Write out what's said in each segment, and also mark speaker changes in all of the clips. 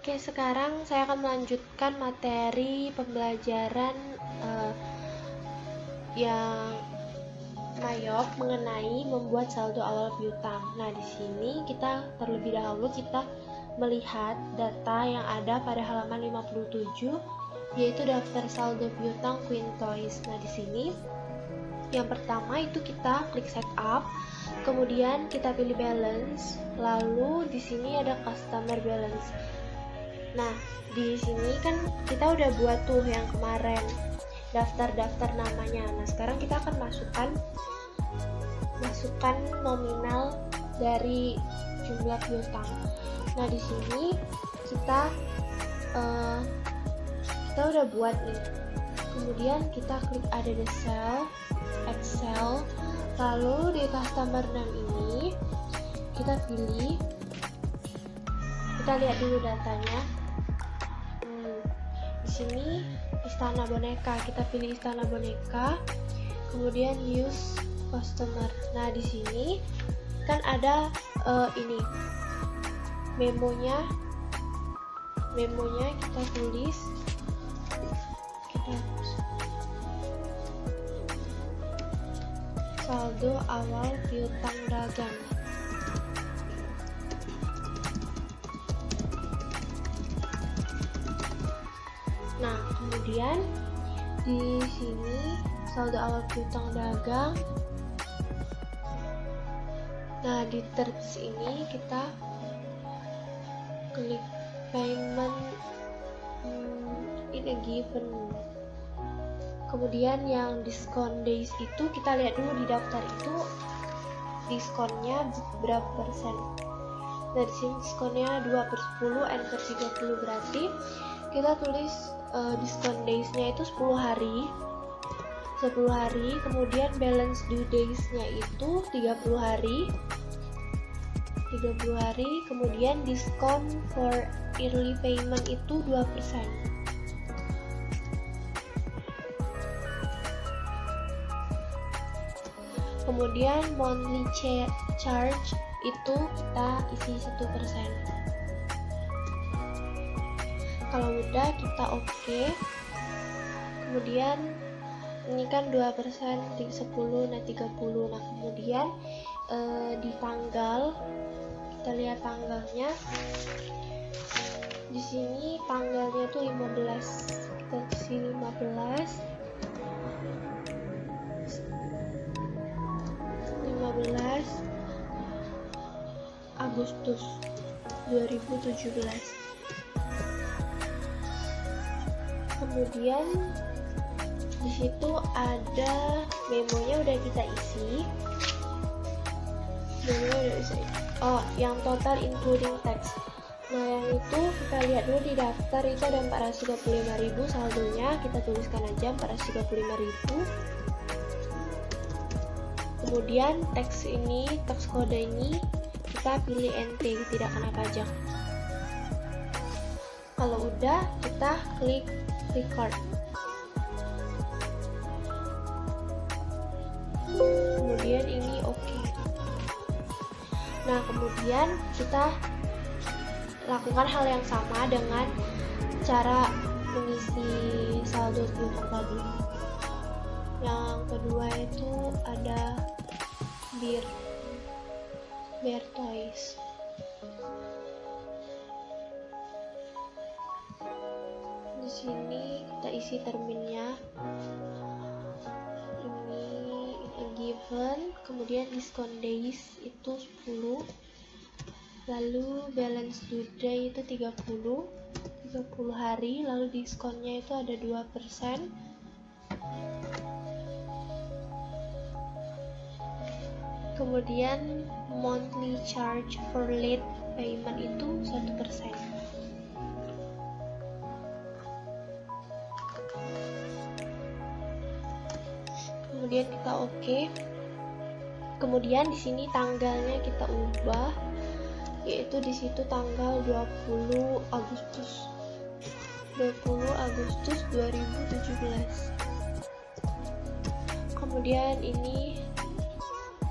Speaker 1: Oke, sekarang saya akan melanjutkan materi pembelajaran yang mayop mengenai membuat saldo awal piutang. Nah, di sini kita terlebih dahulu kita melihat data yang ada pada halaman 57, yaitu daftar saldo piutang Quintois. Nah, di sini yang pertama itu kita klik setup, kemudian kita pilih balance, lalu di sini ada customer balance. Nah, di sini kan kita udah buat tuh yang kemarin daftar namanya. Nah, sekarang kita akan masukkan nominal dari jumlah piutang. Nah, di sini kita udah buat nih. Kemudian kita klik ada the cell, Excel, lalu di customer name ini kita pilih, kita lihat dulu datanya. Di sini Istana Boneka, kita pilih Istana Boneka, kemudian use customer. Nah, di sini kan ada ini memonya kita tulis, kita saldo awal piutang dagang. Nah, kemudian di sini saldo awal piutang dagang. Nah, di terms ini kita klik payment in a given. Kemudian yang diskon days itu kita lihat dulu di daftar itu diskonnya berapa persen. Nah, di sini diskonnya 2/10, N/30, berarti kita tulis diskon days-nya itu 10 hari, kemudian balance due days-nya itu 30 hari, kemudian diskon for early payment itu 2%. Kemudian monthly charge itu kita isi 1%. Kalau udah kita oke. Kemudian ini kan 2% di 10, nah 30. Nah, kemudian di tanggal kita lihat tanggalnya. Di sini tanggalnya tuh 15. Kita isi 15 Agustus 2017. Kemudian di situ ada memonya udah kita isi. Oh, yang total including tax. Nah, yang itu kita lihat dulu di daftar itu ada 435.000 saldonya, kita tuliskan aja 435.000. Kemudian tax kode ini kita pilih NT, tidak kena pajak. Kalau udah kita klik record. Kemudian ini oke. Nah, kemudian kita lakukan hal yang sama dengan cara mengisi saldo piutang tadi. Yang kedua itu ada bear toys. Di sini kita isi terminnya. Ini given, kemudian diskon days itu 10. Lalu balance due day itu 30 hari, lalu diskonnya itu ada 2%. Kemudian monthly charge for late payment itu 1%. Kemudian kita oke. Kemudian di sini tanggalnya kita ubah, yaitu di situ tanggal 20 Agustus 2017. Kemudian ini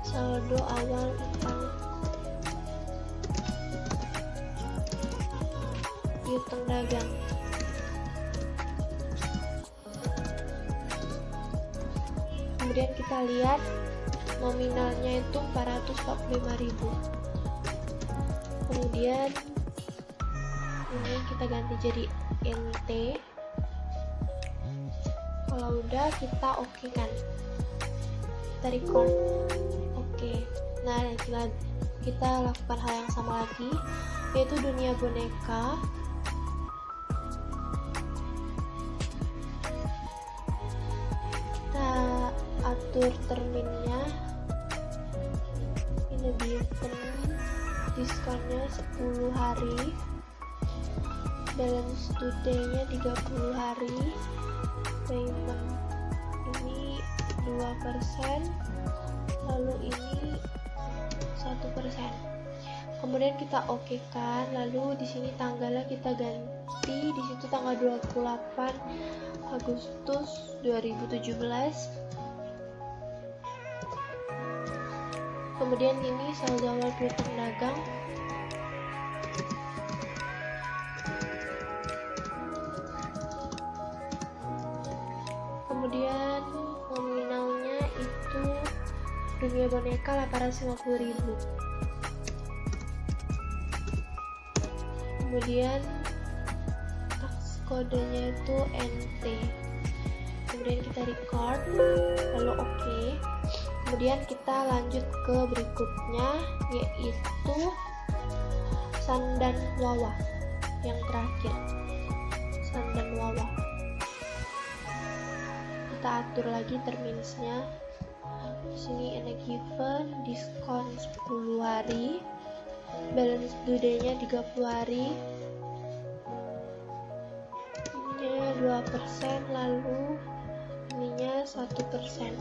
Speaker 1: saldo awal utang piutang dagang. Kemudian kita lihat nominalnya itu 445.000. Kemudian ini kita ganti jadi NT. Kalau udah kita oke kan, kita record. Oke. Nah, kita lakukan hal yang sama lagi, yaitu dunia boneka. Kita atur terminnya, ini given, diskonnya 10 hari, balance today-nya 30 hari, payment ini 2%, lalu ini 1%. Kemudian kita oke kan, lalu di sini tanggalnya kita ganti, di situ tanggal 28 Agustus 2017. Kemudian ini saldo awal piutang dagang. Kemudian nominalnya itu dunia boneka 850.000. Kemudian tax kodenya itu NT. Kemudian kita record, lalu oke. Kemudian kita lanjut ke berikutnya, yaitu San dan Wawa. Yang terakhir, San dan Wawa. Kita atur lagi terminsnya. Di sini ada given, diskon 10 hari, balance today-nya 30 hari, ininya 2%, lalu ininya 1%.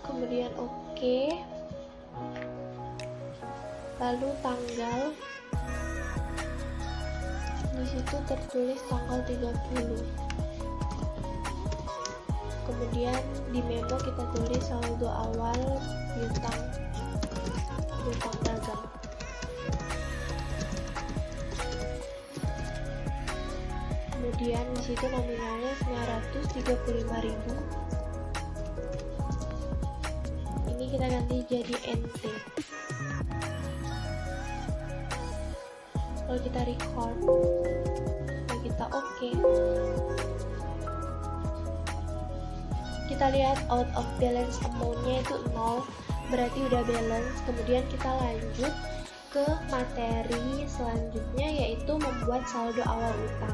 Speaker 1: Kemudian oke. Lalu tanggal, di situ tertulis tanggal 30. Kemudian di memo kita tulis saldo awal piutang dagang. Kemudian di situ nominalnya 935.000. Ini kita ganti jadi NT. Lalu kita record, lalu kita oke. Kita lihat out of balance amount-nya itu 0, berarti udah balance. Kemudian kita lanjut ke materi selanjutnya, yaitu membuat saldo awal utang.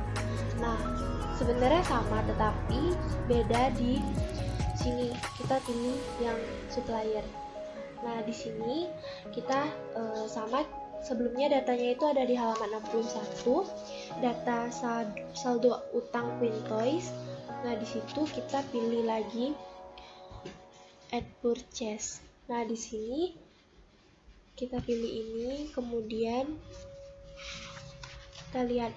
Speaker 1: Nah, sebenarnya sama tetapi beda di sini. Kita pilih yang supplier. Nah, di sini kita sama sebelumnya datanya itu ada di halaman 61, data saldo utang Quintoys. Nah, di situ kita pilih lagi add purchase. Nah, di sini kita pilih ini, kemudian kita lihat,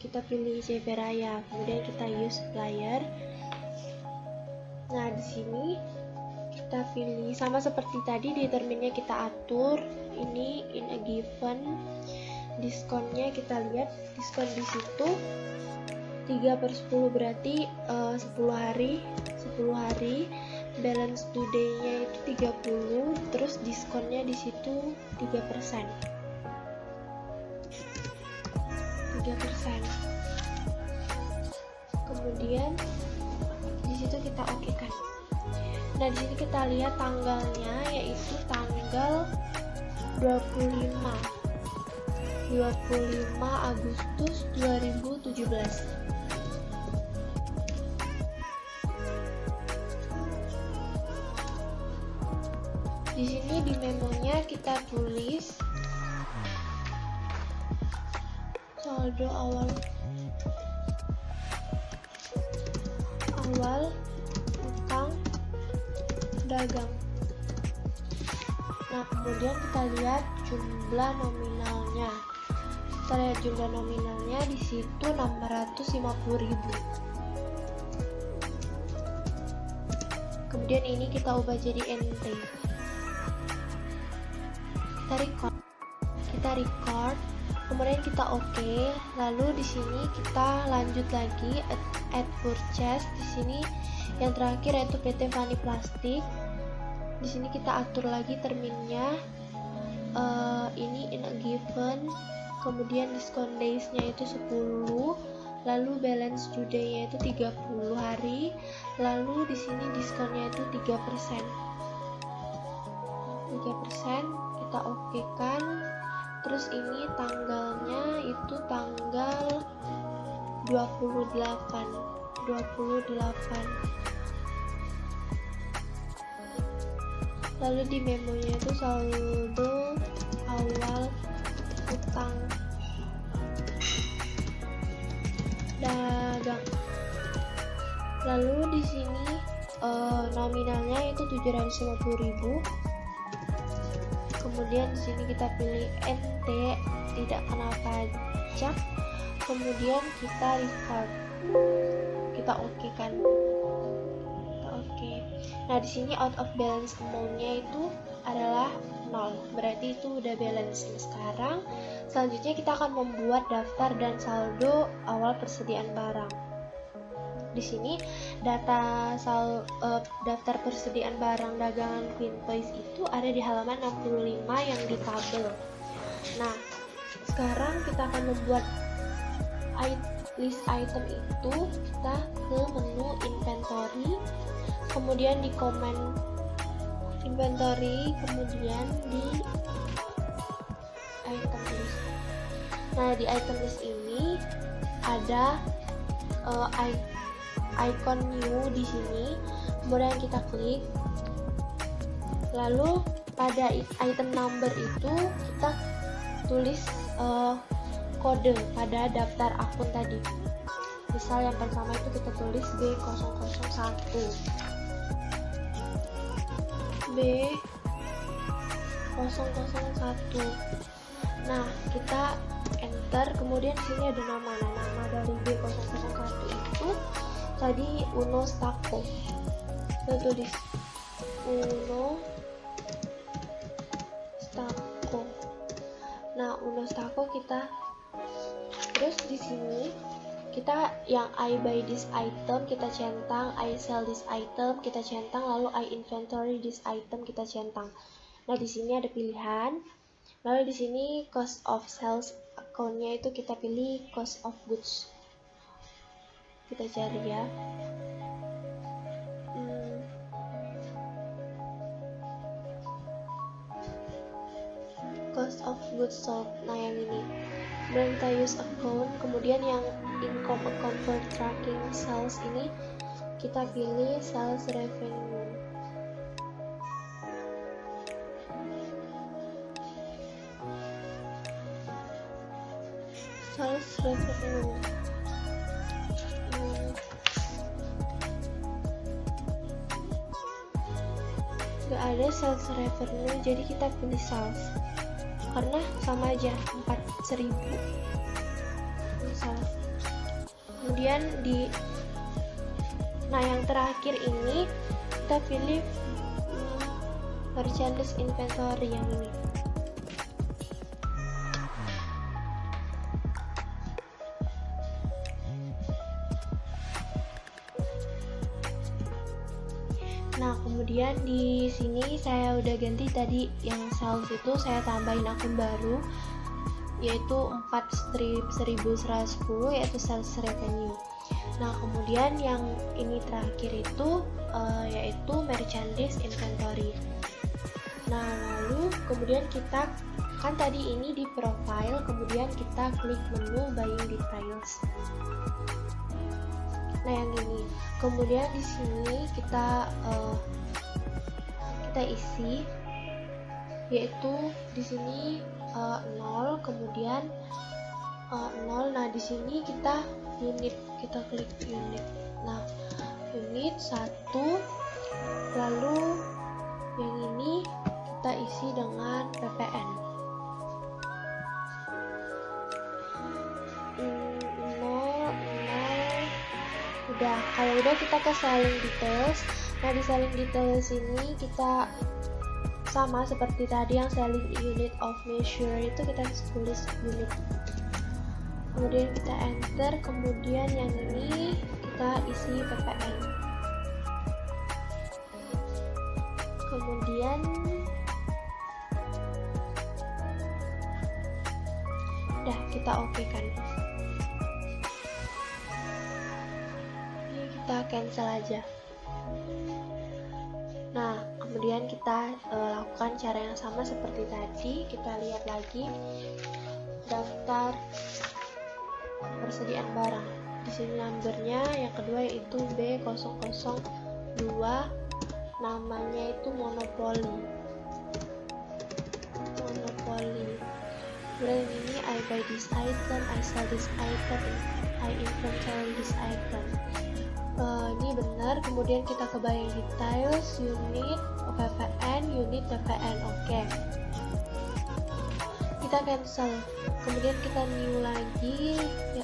Speaker 1: kita pilih CP Raya, kemudian kita use supplier. Nah, di sini kita pilih sama seperti tadi, di terminnya kita atur ini in a given, diskonnya kita lihat, diskon di situ 3/10 berarti 10 hari, balance today-nya itu 30, terus diskonnya di situ 3%. Kemudian di situ kita oke kan. Nah, di sini kita lihat tanggalnya, yaitu tanggal 25 Agustus 2017. Di sini di memonya kita tulis saldo awal utang dagang. Nah, kemudian kita lihat jumlah nominalnya. Kita lihat jumlah nominalnya di situ 650.000. Kemudian ini kita ubah jadi NT. Kita record. kita record, kemudian kita oke. Lalu di sini kita lanjut lagi add purchase. Di sini yang terakhir yaitu PT Fani Plastik. Di sini kita atur lagi terminnya. Ini in a given, kemudian discount days-nya itu 10, lalu balance due day-nya itu 30 hari, lalu di sini diskonnya itu 3%. 3% kita oke kan. Terus ini tanggalnya itu tanggal 28. Lalu di memonya itu saldo awal utang dagang. Lalu di sini nominalnya itu 750.000. Kemudian di sini kita pilih NT, tidak kena pajak. Kemudian kita record. Kita oke kan? Oke. Nah, di sini out of balance amount-nya itu adalah 0. Berarti itu udah balance. Sekarang selanjutnya kita akan membuat daftar dan saldo awal persediaan barang. Di sini data daftar persediaan barang dagangan Queen Toys itu ada di halaman 65 yang di tabel. Nah, sekarang kita akan membuat list item itu. Kita ke menu inventory, kemudian di komen inventory, kemudian di item list. Nah, di item list ini ada icon new di sini. Kemudian kita klik. Lalu pada item number itu kita tulis kode pada daftar akun tadi. Misal yang pertama itu kita tulis B001. B001. Nah, kita enter, kemudian sini ada nama. Nah, nama dari B001 itu tadi Uno Stako. Kita tulis Uno Stako. Nah, Uno Stako kita. Terus di sini kita yang I buy this item kita centang, I sell this item kita centang, lalu I inventory this item kita centang. Nah, di sini ada pilihan. Lalu di sini cost of sales account-nya itu kita pilih cost of goods. Kita cari ya. Cost of goods sold. Nah, yang ini. Kemudian kita use account, kemudian yang income account for tracking sales ini kita pilih sales revenue. Sales revenue. Gak ada sales revenue, jadi kita pilih sales. Karena sama aja 4.000. Misal. Kemudian yang terakhir ini kita pilih merchandise inventory yang ini. Nah, kemudian di sini saya udah ganti tadi yang sales itu saya tambahin akun baru yaitu 4.110 yaitu sales revenue. Nah, kemudian yang ini terakhir itu yaitu merchandise inventory. Nah, lalu kemudian kita kan tadi ini di profile, kemudian kita klik menu buying details. Nah, yang ini. Kemudian di sini kita isi yaitu di sini 0, kemudian 0. Nah, di sini kita unit, kita klik unit. Nah, unit 1, lalu yang ini kita isi dengan ppn. Udah, kalau udah kita ke selling details. Nah, di selling details ini kita sama seperti tadi yang selling unit of measure itu kita tulis unit, kemudian kita enter, kemudian yang ini kita isi ppn, kemudian udah kita oke kan. Ini kita cancel aja. Nah, kemudian kita lakukan cara yang sama seperti tadi. Kita lihat lagi daftar persediaan barang. Di sini numbernya yang kedua yaitu B002, namanya itu monopoli. Kemudian ini I buy this item, I sell this item, I inventory this item. Ini benar. Kemudian kita ke buying details, unit PPN, unit PPN. Oke. Kita cancel. Kemudian kita new lagi,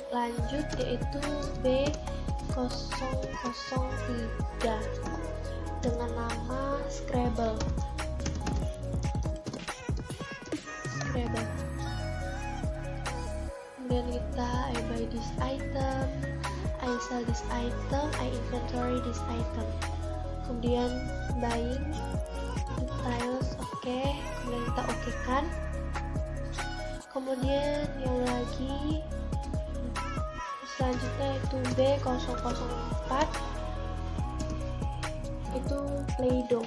Speaker 1: lanjut yaitu B003 dengan nama Scrabble. Kemudian kita I buy this item, I sell this item, I inventory this item. Kemudian buying details, oke. Kemudian kita oke kan. Kemudian yang lagi selanjutnya itu B004, itu Play-Doh.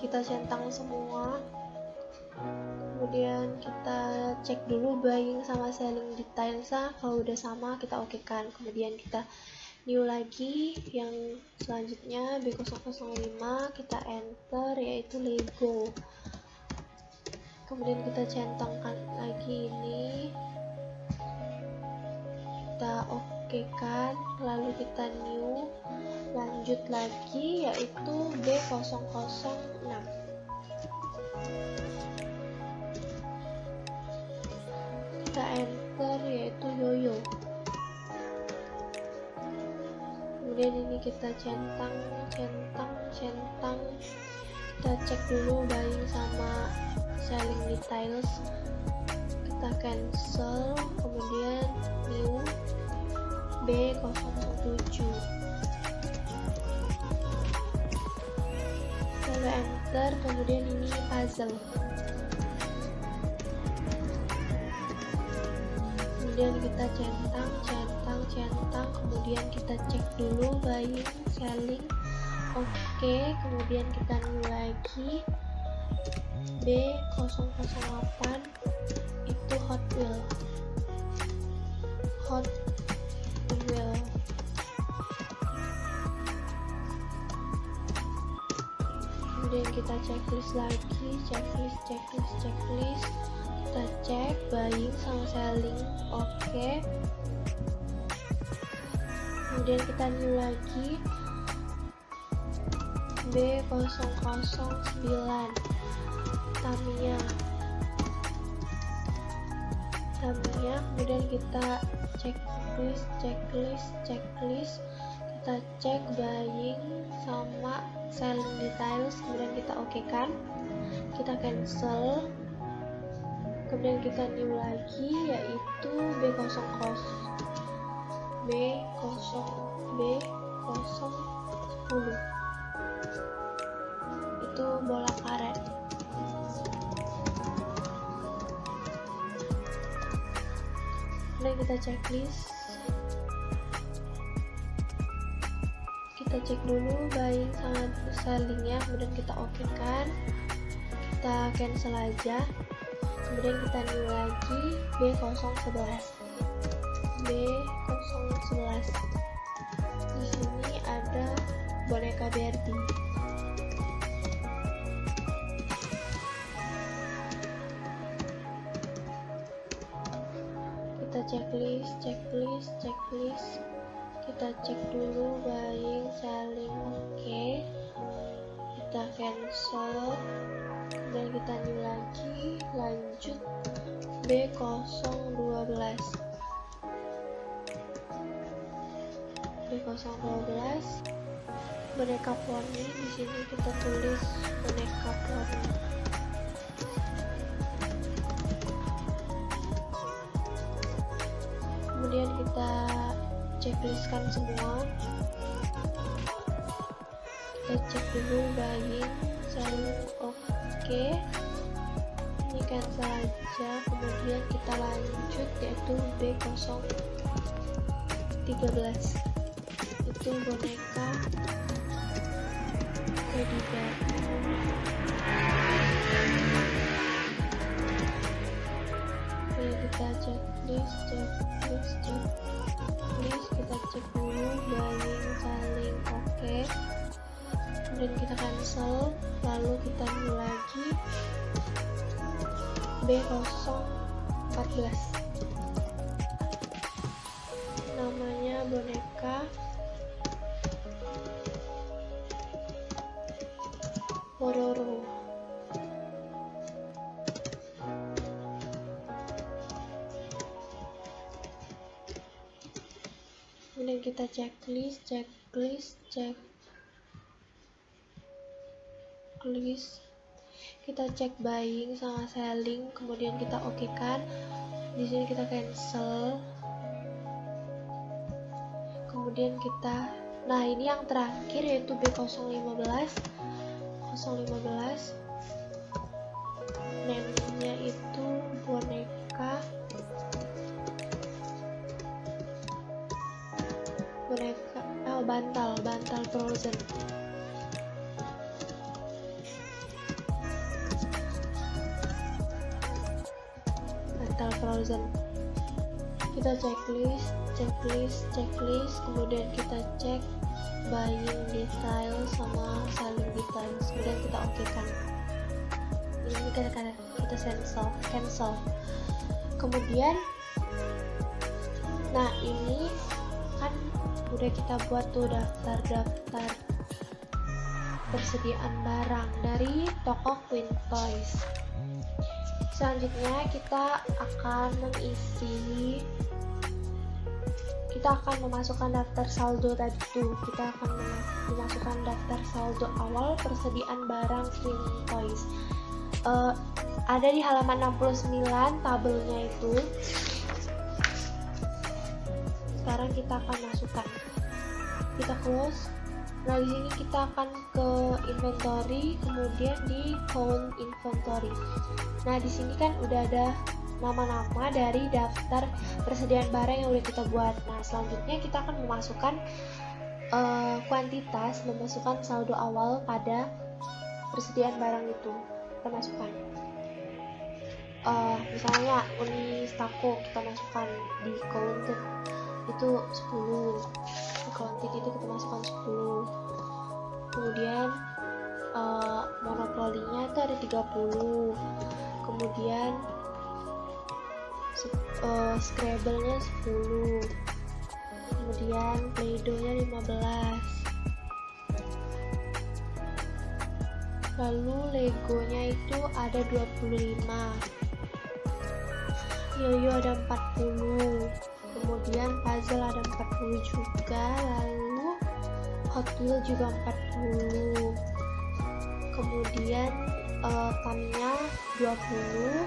Speaker 1: Kita centang semua, kemudian kita cek dulu buying sama selling detailsnya. Kalau udah sama kita oke kan. Kemudian kita new lagi yang selanjutnya B005, kita enter yaitu Lego. Kemudian kita centangkan lagi ini, kita oke kan, lalu kita new, lanjut lagi yaitu B006. Kita enter yaitu yoyo. Kemudian ini kita centang, kita cek dulu buying sama selling details, kita cancel, kemudian new B007. Lalu enter, kemudian ini puzzle. Kemudian kita centang, kemudian kita cek dulu buying, selling, oke. Kemudian kita new lagi B008, itu Hot Wheel. Kemudian kita checklist lagi, checklist, kita cek buying sama selling, oke. Kemudian kita new lagi B009, Tamiya. Kemudian kita checklist, kita cek buying sama selling details, kemudian kita oke kan, kita cancel, kemudian kita new lagi yaitu B010, itu bola karet. Kemudian kita checklist, kita cek dulu buying sama sellingnya, kemudian kita oke kan, kita cancel aja, kemudian kita new lagi B011. Di sini ada boneka Barbie. Kita checklist, kita cek dulu buying, selling, oke. Kita cancel, dan kita new lagi, lanjut B012. B012 boneka poni. Di sini kita tulis boneka poni. Kemudian kita checklistkan semua. Kita cek dulu buying, selling, oke. Ini cancel aja. Kemudian kita lanjut yaitu B013, itu boneka teddy bear. Oke, kita checklist, kita cek dulu buying, selling, oke. Kemudian kita cancel, lalu kita new lagi B014, namanya boneka Pororo. Kemudian kita checklist, kita cek buying sama selling, kemudian kita oke kan. Di sini kita cancel. Kemudian kita, nah ini yang terakhir yaitu B015. Name-nya itu boneka bantal frozen. Kita checklist, kemudian kita cek buying detail sama selling details, kemudian kita oke kan. Ini kita cancel. Kemudian, nah ini kan udah kita buat tuh daftar persediaan barang dari toko Queen Toys. Selanjutnya kita akan memasukkan daftar saldo tadi tuh. Kita akan memasukkan daftar saldo awal persediaan barang Queen Toys. Ada di halaman 69 tabelnya itu. Sekarang kita akan masukkan. Kita close. Nah, di sini kita akan ke inventory, kemudian di count inventory. Nah, di sini kan udah ada nama-nama dari daftar persediaan barang yang udah kita buat. Nah, selanjutnya kita akan memasukkan kuantitas, memasukkan saldo awal pada persediaan barang itu. Kita masukkan. Misalnya Unistako kita masukkan di counted itu 10. Di counted itu kita masukkan 10. Kemudian monopolinya itu ada 30. Kemudian Scrabble-nya 10. Kemudian Play-Doh-nya 15. Lalu Lego-nya itu ada 25. Yoyo ada 40. Kemudian puzzle ada 40 juga. Lalu Hot Wheels juga 40. Kemudian Tamiya 20.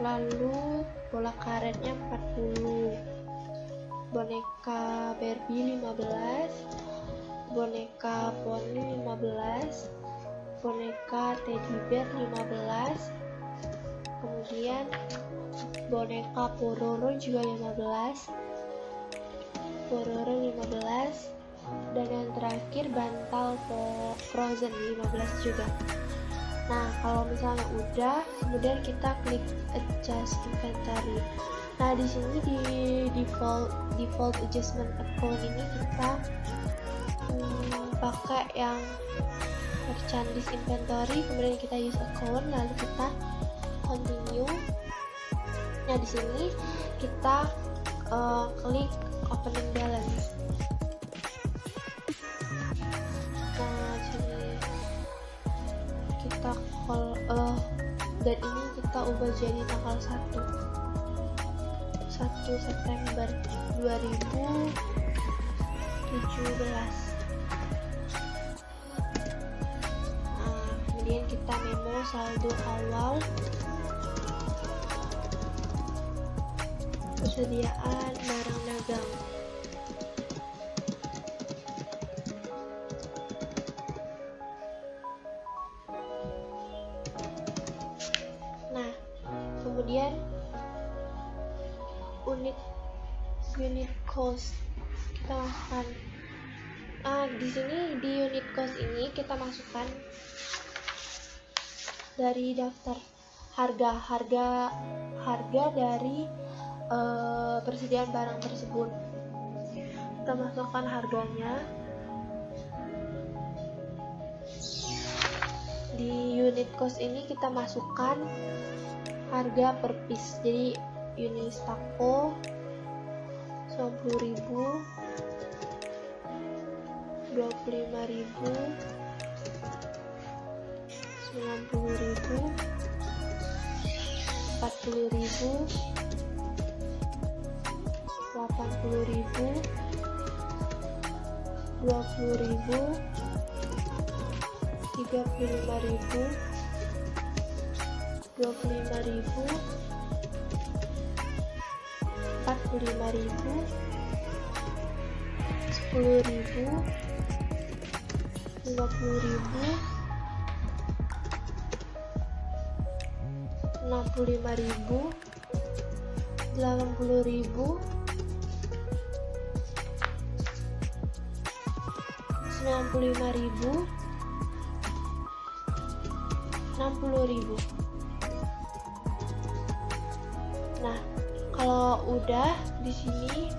Speaker 1: Lalu bola karetnya 40. Boneka Barbie 15. Boneka poni 15. Boneka teddy bear 15. Kemudian boneka Pororo juga 15. Dan yang terakhir bantal frozen 15 juga. Nah, kalau misalnya udah, kemudian kita klik adjust inventory. Nah, di sini di default adjustment account ini kita pakai yang merchandise inventory, kemudian kita use account, lalu kita continue. Nah, di sini kita klik opening balance. Nah, sini kita dan ini kita ubah jadi tanggal 1 September 2021. Kemudian kita memo saldo awal, persediaan barang dagang. Nah, kemudian unit cost kita masukkan. Di sini di unit cost ini kita masukkan dari daftar harga dari persediaan barang tersebut. Kita masukkan harganya. Di unit cost ini kita masukkan harga per piece. Jadi Unistako 90.000, 25.000, 90.000, 40.000, 80.000, 20.000, 35.000, 25.000, 45.000, 10.000, 50.000, 65.000, 80.000, 95.000, 60.000. Nah, kalau udah di sini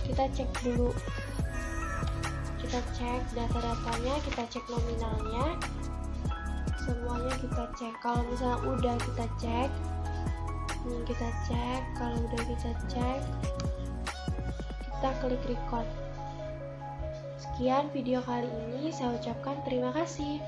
Speaker 1: kita cek dulu. Kita cek data-datanya, kita cek nominalnya. Semuanya kita cek. Kalau misalnya udah kita cek. Kalau udah kita cek, kita klik record. Sekian video kali ini, saya ucapkan terima kasih.